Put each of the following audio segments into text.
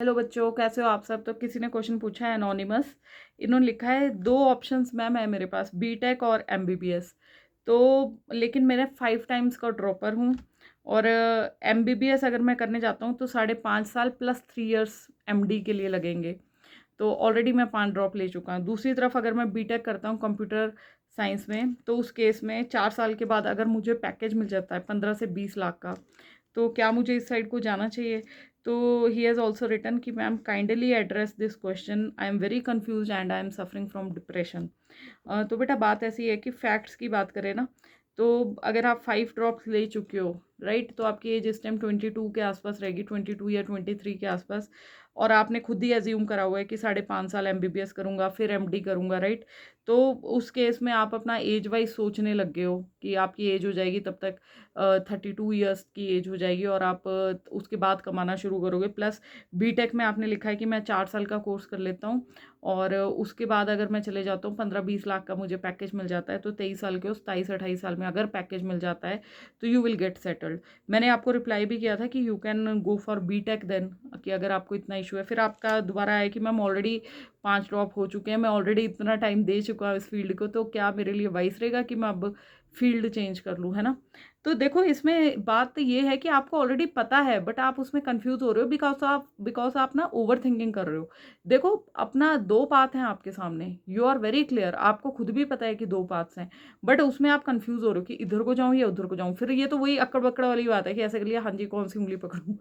Hello बच्चों, कैसे हो आप सब। तो किसी ने क्वेश्चन पूछा है एनोनिमस। इन्होंने लिखा है दो ऑप्शंस मैम है मेरे पास, बीटेक और एमबीबीएस। तो लेकिन मेरे 5 टाइम्स का ड्रॉपर हूँ और एमबीबीएस अगर मैं करने जाता हूँ तो 5.5 साल प्लस 3 इयर्स एमडी के लिए लगेंगे। तो ऑलरेडी मैं 5 ड्रॉप ले चुका हूँ। दूसरी तरफ अगर मैं बीटेक करता हूँ कंप्यूटर साइंस में, तो उस केस में 4 साल के बाद अगर मुझे पैकेज मिल जाता है 15 से 20 लाख का, तो क्या मुझे इस साइड को जाना चाहिए। तो ही हैज़ ऑल्सो रिटन कि ma'am kindly address this question, I am very confuse and I am suffering from depression. तो बेटा बात ऐसी है कि फैक्ट्स की बात करें ना, तो अगर आप 5 ड्रॉप्स ले चुके हो, राइट, तो आपकी एज इस टाइम 22 के आसपास रहेगी, 22 या 23 के आसपास। और आपने खुद ही एज्यूम करा हुआ है कि 5.5 साल एमबीबीएस करूंगा फिर एमडी करूंगा, राइट। तो उस केस में आप अपना एज वाइज सोचने लग गए हो कि आपकी एज हो जाएगी तब तक 32 ईयर्स की एज हो जाएगी और आप उसके बाद कमाना शुरू करोगे। प्लस बीटेक में आपने लिखा है कि मैं 4 साल का कोर्स कर लेता हूँ और उसके बाद अगर मैं चले जाता हूँ 15-20 लाख का मुझे पैकेज मिल जाता है, तो 23 साल के उस 27-28 साल में अगर पैकेज मिल जाता है तो यू विल गेट सेटल्ड। मैंने आपको रिप्लाई भी किया था कि you can go for BTech then, कि अगर आपको इतना इशू है। फिर आपका दोबारा आया कि मैम ऑलरेडी 5 ड्रॉप हो चुके हैं, मैं ऑलरेडी इतना टाइम दे चुका हूँ इस फील्ड को, तो क्या मेरे लिए वाइस रहेगा कि मैं अब फील्ड चेंज कर लूँ, है ना। तो देखो इसमें बात ये है कि आपको ऑलरेडी पता है बट आप उसमें कंफ्यूज हो रहे हो बिकॉज आप ना ओवर थिंकिंग कर रहे हो। देखो अपना दो पाथ हैं आपके सामने, यू आर वेरी क्लियर, आपको खुद भी पता है कि दो पाथ्स हैं, बट उसमें आप कंफ्यूज हो रहे हो कि इधर को जाऊं या उधर को जाऊं। फिर ये तो वही अक्कड़ बक्कड़ वाली बात है कि ऐसे कर लिया, हाँ जी कौन सी उंगली पकड़ूं।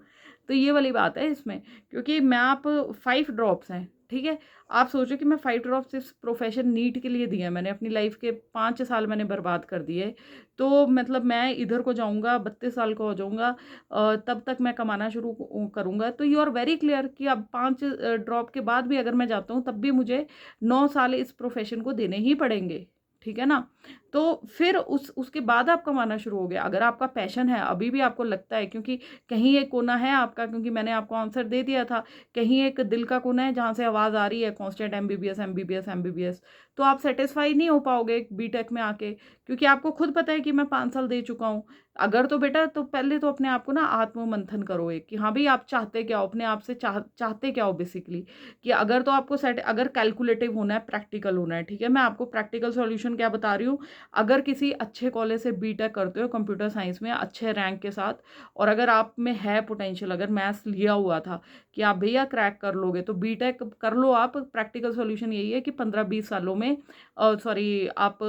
तो ये वाली बात है इसमें, क्योंकि मैं आप 5 ड्रॉप्स हैं, ठीक है। आप सोचो कि मैं 5 ड्रॉप्स इस प्रोफेशन नीट के लिए दिए हैं मैंने, अपनी लाइफ के 5 साल मैंने बर्बाद कर दिए। तो मतलब मैं इधर को जाऊंगा 32 साल का हो जाऊंगा, तब तक मैं कमाना शुरू करूंगा। तो यू आर वेरी क्लियर कि अब 5 ड्रॉप के बाद भी अगर मैं जाता हूँ तब भी मुझे 9 साल इस प्रोफेशन को देने ही पड़ेंगे, ठीक है ना। तो फिर उसके बाद आप कमाना शुरू हो गया अगर आपका पैशन है, अभी भी आपको लगता है, क्योंकि कहीं एक कोना है आपका, क्योंकि मैंने आपको आंसर दे दिया था, कहीं एक दिल का कोना है जहां से आवाज आ रही है कांस्टेंट एमबीबीएस एमबीबीएस एमबीबीएस। तो आप सेटिस्फाई नहीं हो पाओगे बीटेक में आके, क्योंकि आपको खुद पता है कि मैं 5 साल दे चुका हूँ। अगर तो बेटा तो पहले तो अपने आप को ना आत्म मंथन करो एक, कि हाँ भाई आप चाहते क्या हो, अपने आप से चाहते क्या हो बेसिकली। कि अगर तो आपको सेट अगर कैलकुलेटिव होना है, प्रैक्टिकल होना है, ठीक है, मैं आपको प्रैक्टिकल सॉल्यूशन क्या बता रही हूँ। अगर किसी अच्छे कॉलेज से बीटेक करते हो कंप्यूटर साइंस में अच्छे रैंक के साथ, और अगर आप में है पोटेंशियल, अगर मैथ्स लिया हुआ था कि आप भैया क्रैक कर लोगे, तो बीटेक कर लो आप। प्रैक्टिकल सॉल्यूशन यही है कि 15-20 सालों में सॉरी आप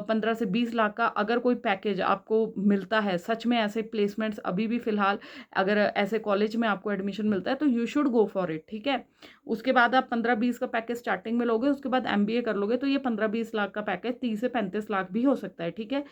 15 से 20 लाख का अगर कोई पैकेज आपको मिलता है, सच में ऐसे प्लेसमेंट्स अभी भी फिलहाल अगर ऐसे कॉलेज में आपको एडमिशन मिलता है तो you should go for it, ठीक है। उसके बाद आप 15-20 का पैकेज स्टार्टिंग में लोगे, उसके बाद एमबीए कर लोगे तो ये 15-20 लाख का पैकेज 30 से 35 लाख भी हो सकता है, ठीक है।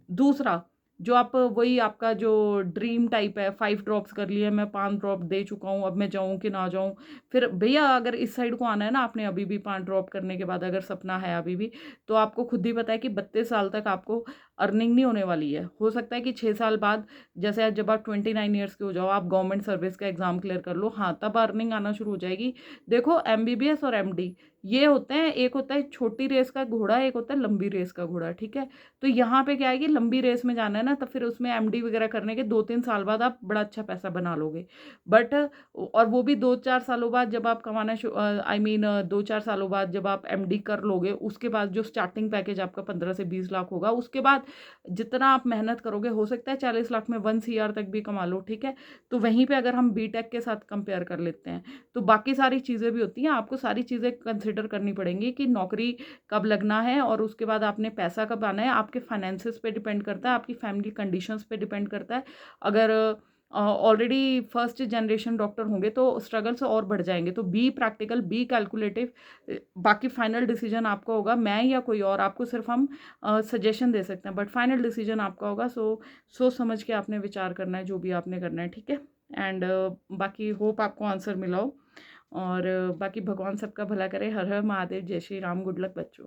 दूसरा, जो आप वही आपका जो ड्रीम टाइप है, 5 ड्रॉप्स कर लिए, मैं 5 ड्रॉप दे चुका हूँ, अब मैं जाऊँ कि ना जाऊँ। फिर भैया अगर इस साइड को आना है ना, आपने अभी भी 5 ड्रॉप करने के बाद अगर सपना है अभी भी, तो आपको खुद ही पता है कि 32 साल तक आपको अर्निंग नहीं होने वाली है। हो सकता है कि 6 साल बाद, जैसे आज जब आप 29 ईयर्स के हो जाओ, आप गवर्नमेंट सर्विस का एग्जाम क्लियर कर लो, हाँ तब अर्निंग आना शुरू हो जाएगी। देखो एमबीबीएस और एमडी ये होते हैं, एक होता है छोटी रेस का घोड़ा, एक होता है लंबी रेस का घोड़ा, ठीक है। तो यहाँ पे क्या है कि लंबी रेस में जाना है ना, तो फिर उसमें एमडी वगैरह करने के 2-3 साल बाद आप बड़ा अच्छा पैसा बना लोगे। बट और वो भी 2-4 सालों बाद जब आप कमाना, आई मीन 2-4 सालों बाद जब आप एमडी कर लोगे, उसके बाद जो स्टार्टिंग पैकेज आपका 15 से 20 लाख होगा, उसके बाद जितना आप मेहनत करोगे हो सकता है 40 लाख में 1 CR तक भी कमा लो, ठीक है। तो वहीं पे अगर हम बीटेक के साथ कंपेयर कर लेते हैं, तो बाकी सारी चीज़ें भी होती हैं, आपको सारी चीज़ें कंसिडर करनी पड़ेंगी कि नौकरी कब लगना है और उसके बाद आपने पैसा कब आना है, आपके फाइनेंसिस पे डिपेंड करता है, आपकी फैमिली कंडीशंस पे डिपेंड करता है। अगर ऑलरेडी फर्स्ट जनरेशन डॉक्टर होंगे तो स्ट्रगल्स और बढ़ जाएंगे। तो बी प्रैक्टिकल, बी कैलकुलेटिव, बाकी फाइनल डिसीजन आपका होगा, मैं या कोई और, आपको सिर्फ हम सजेशन दे सकते हैं, बट फाइनल डिसीजन आपका होगा। सो सोच समझ के आपने विचार करना है जो भी आपने करना है, ठीक है। एंड बाकी होप आपको आंसर मिला हो, और बाकी भगवान सबका भला करे। हर हर महादेव, जय श्री राम, गुड लक बच्चों।